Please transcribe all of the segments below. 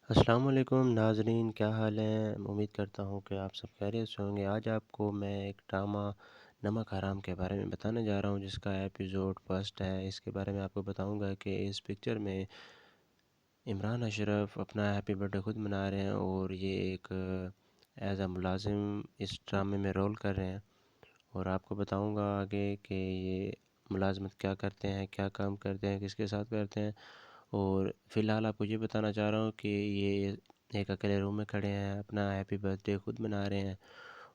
السلام علیکم ناظرین، کیا حال ہے؟ امید کرتا ہوں کہ آپ سب خیریت سے ہوں گے۔ آج آپ کو میں ایک ڈرامہ نمک حرام کے بارے میں بتانے جا رہا ہوں، جس کا ایپیسوڈ فرسٹ ہے۔ اس کے بارے میں آپ کو بتاؤں گا کہ اس پکچر میں عمران اشرف اپنا ہیپی برتھ ڈے خود منا رہے ہیں، اور یہ ایک ایز اے ملازم اس ڈرامے میں رول کر رہے ہیں۔ اور آپ کو بتاؤں گا آگے کہ یہ ملازمت کیا کرتے ہیں، کیا کام کرتے ہیں، کس کے ساتھ کرتے ہیں۔ اور فی الحال آپ کو یہ بتانا چاہ رہا ہوں کہ یہ ایک اکیلے روم میں کھڑے ہیں، اپنا ہیپی برتھ ڈے خود منا رہے ہیں،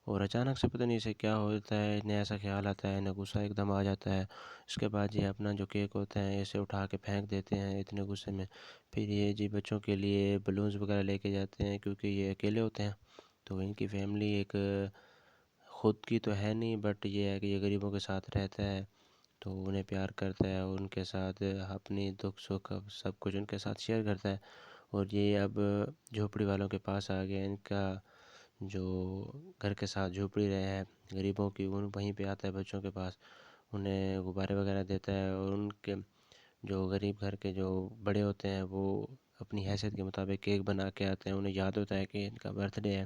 اور اچانک سے پتہ نہیں اسے کیا ہوتا ہے، انہیں ایسا خیال آتا ہے، انہیں غصہ ایک دم آ جاتا ہے۔ اس کے بعد یہ اپنا جو کیک ہوتا ہے اسے اٹھا کے پھینک دیتے ہیں اتنے غصے میں۔ پھر یہ بچوں کے لیے بلونز وغیرہ لے کے جاتے ہیں، کیونکہ یہ اکیلے ہوتے ہیں، تو ان کی فیملی ایک خود کی تو ہے نہیں، بٹ یہ ہے کہ یہ غریبوں کے ساتھ رہتا ہے، تو انہیں پیار کرتا ہے، اور ان کے ساتھ اپنی دکھ سکھ سب کچھ ان کے ساتھ شیئر کرتا ہے۔ اور یہ اب جھوپڑی والوں کے پاس آ گیا، ان کا جو گھر کے ساتھ جھوپڑی رہے ہیں غریبوں کی، ان وہیں پہ آتا ہے بچوں کے پاس، انہیں غبارے وغیرہ دیتا ہے، اور ان کے جو غریب گھر کے جو بڑے ہوتے ہیں وہ اپنی حیثیت کے مطابق کیک بنا کے آتے ہیں، انہیں یاد ہوتا ہے کہ ان کا برتھ ڈے ہے،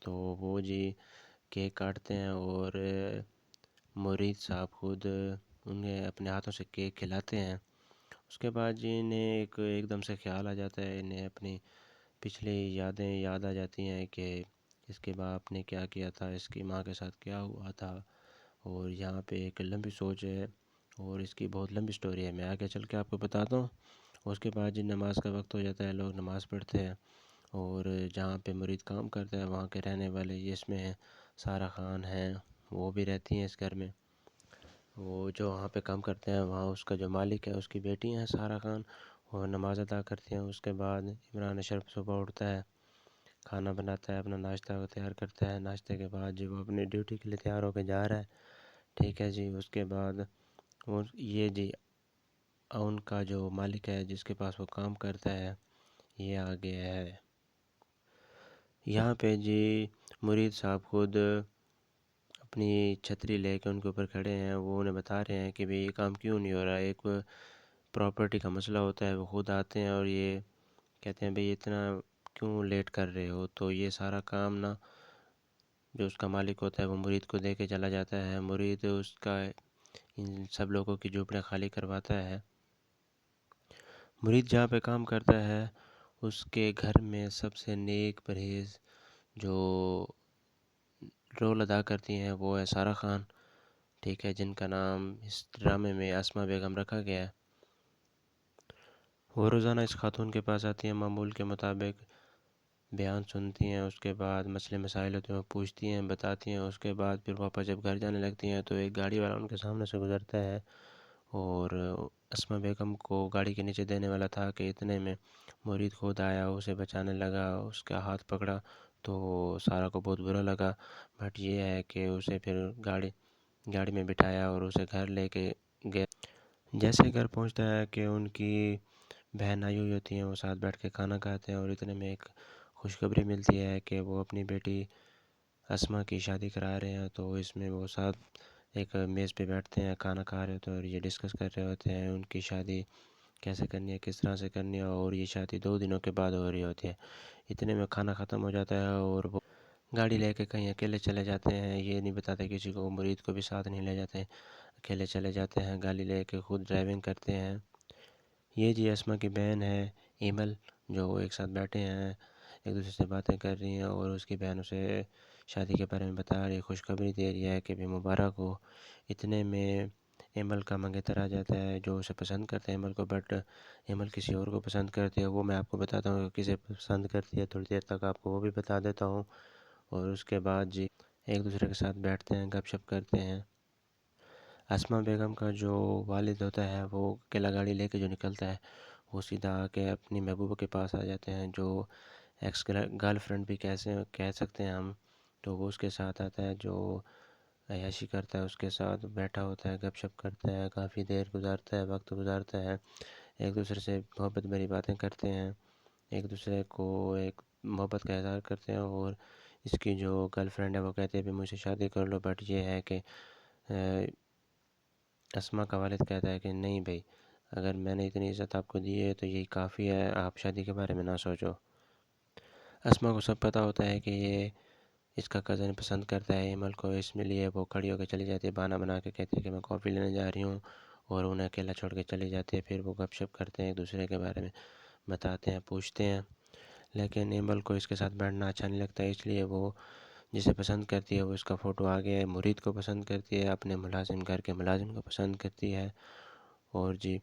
تو وہ کیک کاٹتے ہیں، اور مرید صاحب خود انہیں اپنے ہاتھوں سے کیک کھلاتے ہیں۔ اس کے بعد انہیں ایک دم سے خیال آ جاتا ہے، انہیں اپنی پچھلی یادیں یاد آ جاتی ہیں کہ اس کے باپ نے کیا کیا تھا، اس کی ماں کے ساتھ کیا ہوا تھا۔ اور یہاں پہ ایک لمبی سوچ ہے، اور اس کی بہت لمبی سٹوری ہے، میں آگے چل کے آپ کو بتاتا ہوں۔ اس کے بعد نماز کا وقت ہو جاتا ہے، لوگ نماز پڑھتے ہیں، اور جہاں پہ مرید کام کرتا ہے وہاں کے رہنے والے جس میں سارہ خان ہیں، وہ بھی رہتی ہیں اس گھر میں۔ وہ جو وہاں پہ کام کرتے ہیں وہاں اس کا جو مالک ہے اس کی بیٹی ہیں سارہ خان، وہ نماز ادا کرتی ہیں۔ اس کے بعد عمران اشرف صبح اٹھتا ہے، کھانا بناتا ہے، اپنا ناشتہ تیار کرتا ہے، ناشتے کے بعد وہ اپنی ڈیوٹی کے لیے تیار ہو کے جا رہا ہے، ٹھیک ہے جی۔ اس کے بعد یہ ان کا جو مالک ہے جس کے پاس وہ کام کرتا ہے یہ آ گیا ہے۔ یہاں پہ مرید صاحب خود اپنی چھتری لے کے ان کے اوپر کھڑے ہیں، وہ انہیں بتا رہے ہیں کہ بھئی یہ کام کیوں نہیں ہو رہا ہے، ایک پراپرٹی کا مسئلہ ہوتا ہے، وہ خود آتے ہیں اور یہ کہتے ہیں بھئی اتنا کیوں لیٹ کر رہے ہو، تو یہ سارا کام نا جو اس کا مالک ہوتا ہے وہ مرید کو دے کے چلا جاتا ہے۔ مرید اس کا ان سب لوگوں کی جھوپڑیاں خالی کرواتا ہے۔ مرید جہاں پہ کام کرتا ہے اس کے گھر میں سب سے نیک پرہیز جو رول ادا کرتی ہیں وہ ہے سارہ خان، ٹھیک ہے، جن کا نام اس ڈرامے میں اسما بیگم رکھا گیا ہے۔ وہ روزانہ اس خاتون کے پاس آتی ہیں، معمول کے مطابق بیان سنتی ہیں، اس کے بعد مسئلے مسائل ہوتے ہیں وہ پوچھتی ہیں، بتاتی ہیں۔ اس کے بعد پھر واپس جب گھر جانے لگتی ہیں تو ایک گاڑی والا ان کے سامنے سے گزرتا ہے، اور اسما بیگم کو گاڑی کے نیچے دینے والا تھا کہ اتنے میں مرید خود آیا، اسے بچانے لگا، اس کا ہاتھ پکڑا، تو سارا کو بہت برا لگا، بٹ یہ ہے کہ اسے پھر گاڑی میں بٹھایا اور اسے گھر لے کے گیا۔ جیسے گھر پہنچتا ہے کہ ان کی بہن آئی ہوئی ہوتی ہیں، وہ ساتھ بیٹھ کے کھانا کھاتے ہیں، اور اتنے میں ایک خوشخبری ملتی ہے کہ وہ اپنی بیٹی اسما کی شادی کرا رہے ہیں، تو اس میں وہ ساتھ ایک میز پہ بیٹھتے ہیں، کھانا کھا رہے ہوتے ہیں، اور یہ ڈسکس کر رہے ہوتے ہیں ان کی شادی کیسے کرنی ہے، کس طرح سے کرنی ہے، اور یہ شادی 2 دنوں کے بعد ہو رہی ہوتی ہے۔ اتنے میں کھانا ختم ہو جاتا ہے اور وہ گاڑی لے کے کہیں اکیلے چلے جاتے ہیں، یہ نہیں بتاتے کسی کو، مرید کو بھی ساتھ نہیں لے جاتے، اکیلے چلے جاتے ہیں، گاڑی لے کے خود ڈرائیونگ کرتے ہیں۔ یہ اسما کی بہن ہے ایمل، جو وہ ایک ساتھ بیٹھے ہیں، ایک دوسرے سے باتیں کر رہی ہیں، اور اس کی بہن اسے شادی کے بارے میں بتا رہی ہے، خوشخبری دے رہی ہے کہ بھی مبارک ہو۔ اتنے میں ایمل کا منگیتر آ جاتا ہے جو اسے پسند کرتا ہے ایمل کو، بٹ ایمل کسی اور کو پسند کرتی ہے، وہ میں آپ کو بتاتا ہوں کہ کسے پسند کرتی ہے، تھوڑی دیر تک آپ کو وہ بھی بتا دیتا ہوں۔ اور اس کے بعد ایک دوسرے کے ساتھ بیٹھتے ہیں، گپ شپ کرتے ہیں۔ اسما بیگم کا جو والد ہوتا ہے وہ اکیلا گاڑی لے کے جو نکلتا ہے وہ سیدھا آ کے اپنی محبوبہ کے پاس آ جاتے ہیں، جو ایکس گرل فرینڈ بھی کیسے کہہ سکتے ہیں ہم، تو وہ اس کے ساتھ آتا ہے، جو عیاشی کرتا ہے، اس کے ساتھ بیٹھا ہوتا ہے، گپ شپ کرتا ہے، کافی دیر گزارتا ہے، وقت گزارتا ہے، ایک دوسرے سے محبت بھری باتیں کرتے ہیں، ایک دوسرے کو ایک محبت کا اظہار کرتے ہیں۔ اور اس کی جو گرل فرینڈ ہے وہ کہتے ہیں بھی مجھ سے شادی کر لو، بٹ یہ ہے کہ اسما کا والد کہتا ہے کہ نہیں بھائی، اگر میں نے اتنی عزت آپ کو دی ہے تو یہی کافی ہے، آپ شادی کے بارے میں نہ سوچو۔ اسما کو سب پتہ ہوتا ہے کہ یہ اس کا کزن پسند کرتا ہے ایمل کو، اس میں لیے وہ کھڑی ہو کے چلی جاتی ہے، بہانہ بنا کے کہتی ہے کہ میں کافی لینے جا رہی ہوں، اور انہیں اکیلا چھوڑ کے چلی جاتی ہے۔ پھر وہ گپ شپ کرتے ہیں، ایک دوسرے کے بارے میں بتاتے ہیں، پوچھتے ہیں، لیکن ایمل کو اس کے ساتھ بیٹھنا اچھا نہیں لگتا، اس لیے وہ جسے پسند کرتی ہے وہ اس کا فوٹو آگے مرید کو پسند کرتی ہے، اپنے ملازم گھر کے ملازم کو پسند کرتی ہے، اور جی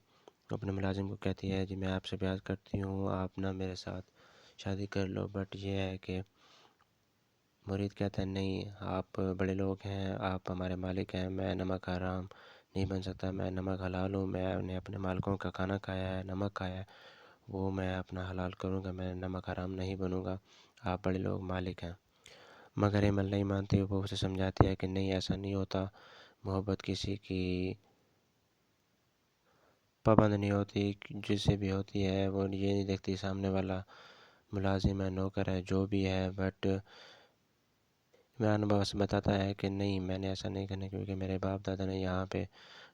اپنے ملازم کو کہتی ہے جی میں آپ سے پیار کرتی ہوں، آپ نہ میرے ساتھ شادی کر لو۔ بٹ یہ ہے کہ مرید کہتا ہے نہیں، آپ بڑے لوگ ہیں، آپ ہمارے مالک ہیں، میں نمک حرام نہیں بن سکتا، میں نمک حلال ہوں، میں نے اپنے مالکوں کا کھانا کھایا ہے، نمک کھایا ہے، وہ میں اپنا حلال کروں گا، میں نمک حرام نہیں بنوں گا، آپ بڑے لوگ مالک ہیں۔ مگر ایمل نہیں مانتی، وہ اسے سمجھاتی ہے کہ نہیں ایسا نہیں ہوتا، محبت کسی کی پابند نہیں ہوتی، جس سے بھی ہوتی ہے وہ یہ نہیں دیکھتی سامنے والا ملازم ہے، نوکر ہے، جو بھی ہے۔ بٹ عمران بس بتاتا ہے کہ نہیں میں نے ایسا نہیں کرنا، کیونکہ میرے باپ دادا نے یہاں پہ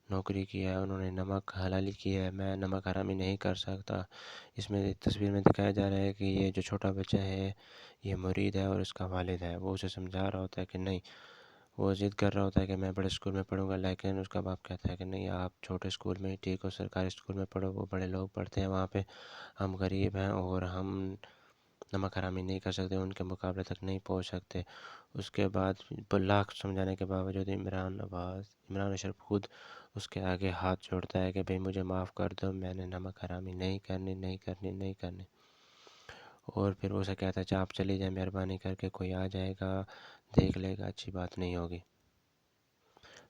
نوکری کی ہے، انہوں نے نمک حلالی کی ہے، میں نمک حرامی نہیں کر سکتا۔ اس میں تصویر میں دکھایا جا رہا ہے کہ یہ جو چھوٹا بچہ ہے یہ مرید ہے اور اس کا والد ہے، وہ اسے سمجھا رہا ہوتا ہے کہ نہیں، وہ ضد کر رہا ہوتا ہے کہ میں بڑے اسکول میں پڑھوں گا، لیکن اس کا باپ کہتا ہے کہ نہیں آپ چھوٹے اسکول میں ہی ٹھیک ہو، سرکاری اسکول میں پڑھو، وہ بڑے لوگ پڑھتے ہیں وہاں پہ، ہم غریب ہیں اور ہم نمک حرامی نہیں کر سکتے، ان کے مقابلے تک نہیں پہنچ سکتے۔ اس کے بعد لاکھ سمجھانے کے باوجود عمران اشرف خود اس کے آگے ہاتھ جوڑتا ہے کہ بھئی مجھے معاف کر دو، میں نے نمک حرامی نہیں کرنی، نہیں کرنی، نہیں کرنی۔ اور پھر وہ اسے کہتا ہے آپ چلی جائیں، مہربانی کر کے کوئی آ جائے گا دیکھ لے گا، اچھی بات نہیں ہوگی۔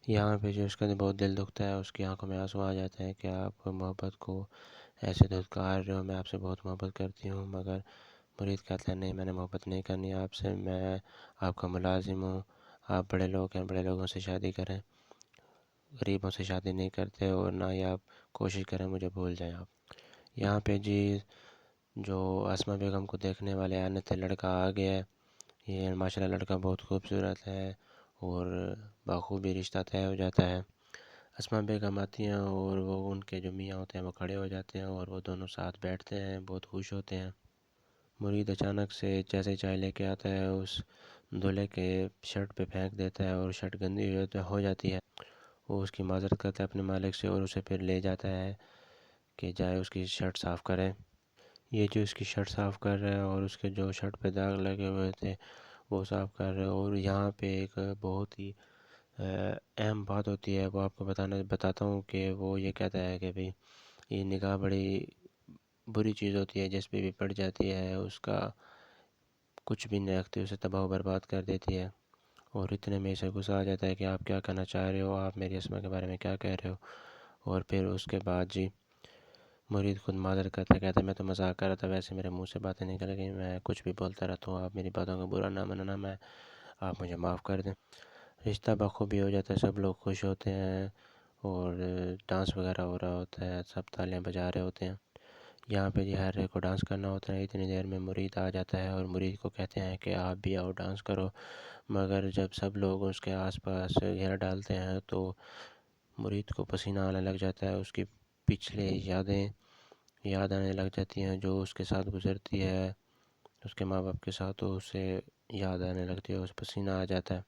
یہاں پہ جو اس کا بہت دل دکھتا ہے، اس کی آنکھوں میں آنسو آ جاتے ہیں کہ آپ محبت کو ایسے دھتکار رہے ہو، میں آپ سے بہت محبت کرتی ہوں۔ مگر مرید کہتا ہے نہیں میں نے محبت نہیں کرنی آپ سے، میں آپ کا ملازم ہوں، آپ بڑے لوگ ہیں، بڑے لوگوں سے شادی کریں، غریبوں سے شادی نہیں کرتے، اور نہ ہی آپ کوشش کریں مجھے بھول جائیں آپ۔ یہاں پہ جی جو اسما بیگم کو دیکھنے والے آنے تھے لڑکا آ گیا ہے، یہ ماشاءاللہ لڑکا بہت خوبصورت ہے اور بخوبی رشتہ طے ہو جاتا ہے۔ اسما بیگم آتی ہیں اور وہ ان کے جو میاں ہوتے ہیں وہ کھڑے ہو جاتے ہیں اور وہ دونوں ساتھ بیٹھتے ہیں، بہت خوش ہوتے ہیں۔ مرید اچانک سے جیسے چائے لے کے آتا ہے اس دولہے کے شرٹ پہ پھینک دیتا ہے اور شرٹ گندی ہو جاتی ہے، وہ اس کی معذرت کرتا ہے اپنے مالک سے اور اسے پھر لے جاتا ہے کہ جائے اس کی شرٹ صاف کرے۔ یہ جو اس کی شرٹ صاف کر رہا ہے اور اس کے جو شرٹ پہ داغ لگے ہوئے تھے وہ صاف کر رہے ہیں، اور یہاں پہ ایک بہت ہی اہم بات ہوتی ہے، وہ آپ کو بتاتا ہوں کہ وہ یہ کہتا ہے کہ بھئی یہ نگاہ بڑی بری چیز ہوتی ہے، جس پہ بھی پڑ جاتی ہے اس کا کچھ بھی نہیں رکھتی، اسے تباہ و برباد کر دیتی ہے۔ اور اتنے میں اسے غصہ آ جاتا ہے کہ آپ کیا کہنا چاہ رہے ہو، آپ میری اسما کے بارے میں کیا کہہ رہے ہو۔ اور پھر اس کے بعد جی مرید خود معذرت کرتا ہے، کہتا ہے میں تو مذاق کر رہا تھا، ویسے میرے منہ سے باتیں نکل گئی، میں کچھ بھی بولتا رہتا ہوں، آپ میری باتوں کا برا نہ مننا، میں آپ مجھے معاف کر دیں۔ رشتہ بخوبی ہو جاتا ہے، سب لوگ خوش ہوتے ہیں اور ڈانس وغیرہ ہو رہا ہوتا ہے، سب تالیاں بجا رہے ہوتے ہیں۔ یہاں پہ جی ہر ایک کو ڈانس کرنا ہوتا ہے، اتنی دیر میں مرید آ جاتا ہے اور مرید کو کہتے ہیں کہ آپ بھی آؤ ڈانس کرو، مگر جب سب لوگ اس کے آس پاس گھیرا ڈالتے ہیں تو مرید کو پسینہ آنے لگ جاتا ہے، اس کی پچھلے یادیں یاد آنے لگ جاتی ہیں جو اس کے ساتھ گزرتی ہے، اس کے ماں باپ کے ساتھ، تو اسے یاد آنے لگتی ہے، اس پسینہ آ جاتا ہے۔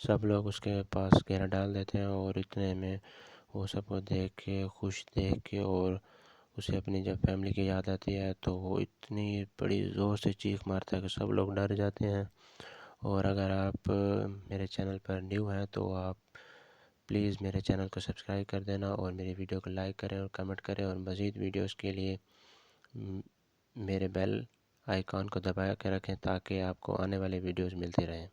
سب لوگ اس کے پاس گھیرا ڈال دیتے ہیں اور اتنے میں وہ سب کو دیکھ کے خوش دیکھ کے اور اسے اپنی جب فیملی کی یاد آتی ہے تو وہ اتنی بڑی زور سے چیخ مارتا ہے کہ سب لوگ ڈر جاتے ہیں۔ اور اگر آپ میرے چینل پر نیو ہیں تو آپ پلیز میرے چینل کو سبسکرائب کر دینا اور میری ویڈیو کو لائک کریں اور کمنٹ کریں، اور مزید ویڈیوز کے لیے میرے بیل آئیکن کو دبا کے رکھیں تاکہ آپ کو آنے والے ویڈیوز ملتے رہیں۔